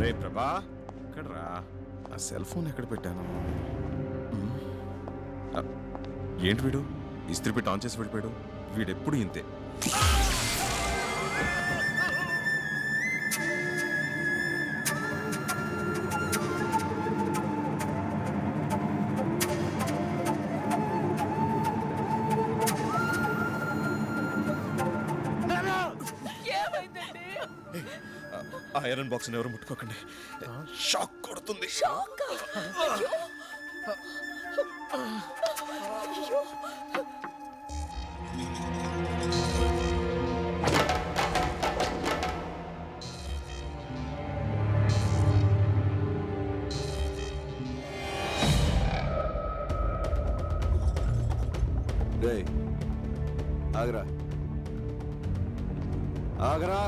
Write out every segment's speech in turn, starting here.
రే ప్రభా, ఎక్కడ్రా? ఆ సెల్ ఫోన్ ఎక్కడ పెట్టాను? ఏంటి వీడు ఇస్త్రీ పెట్టి ఆన్ చేసి వెళ్ళిపోయాడు? వీడెప్పుడు ఇంతే. ఐరన్ బాక్స్ ఎవరు ముట్టుకోకండి, షాక్ కొడుతుంది. ఆగరా ఆగరా.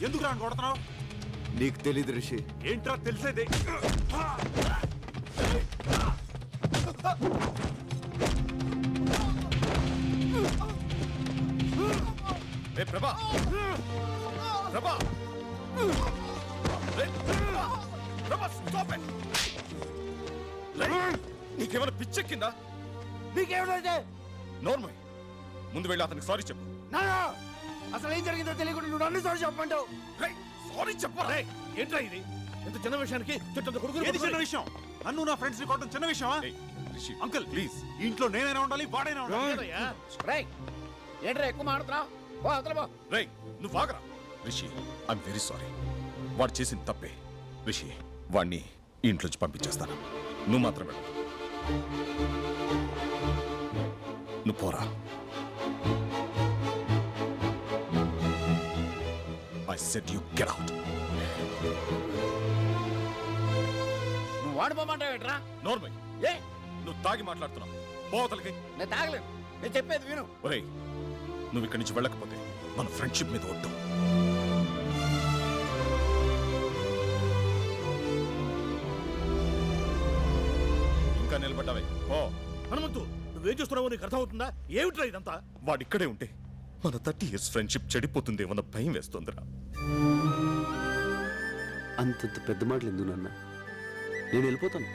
ఎందుకు రాను కొడుతున్నావు? నీకు తెలీదు రిషి. ఏంట్రా తెలిసేది? ప్రభా, ప్రభా, ప్రభా, స్టాప్ ఇట్. నీకేమైనా పిచ్చెక్కిందా? నీకేమిటంటే నోర్మల్, ముందు వెళ్ళి అతనికి సారీ చెప్పు. అసలు ఏం జరిగిందో తెలియకుండా నువ్వు నన్ను సారీ చెప్పమంటావు? సారీ చెప్పరా? ఏంట్రా ఇది? ఎంత చిన్న విషయానికి చిన్న విషయం. నన్ను నా ఫ్రెండ్స్ ని కొట్టడం చిన్న విషయమా? అంకుల్ ప్లీజ్, ఇంట్లో నేనైనా ఉండాలి, వాడైనా ఉండాలి. ఏంట్రా ఎక్కువ మాడుతున్నావు? రేయ్ నువ్వు ఆగరా. Rishi, I'm very sorry. వాడు చేసిన తప్పే. రిషి, వాడిని ఇంట్లోంచి పంపించేస్తాను. నువ్వు మాత్రం వెళ్ళు. నువ్వు పోరా. I said you get out. నువ్వు వాడిపోమంటావేట్రా? నోర్మల్, ఏ నువ్వు తాగి మాట్లాడుతున్నావు. పోతలకి నేను తాగలేను. నేను చెప్పేది విను. ఒరేయ్, నువ్వు ఇక్కడి నుంచి వెళ్ళకపోతే మన ఫ్రెండ్షిప్ మీద వద్దు. ఇంకా నిలబడ్డావే ఓ హనుమంతు, నువ్వేం చేస్తున్నావో నీకు అర్థమవుతుందా? ఏమిట్రా ఇదంతా? వాడిక్కడే ఉంటే మన 30 years ఫ్రెండ్షిప్ చెడిపోతుందేమన్న భయం వేస్తుందిరా. అంతంత పెద్ద మాటలు ఎందుకు నాన్న? నేను వెళ్ళిపోతాను.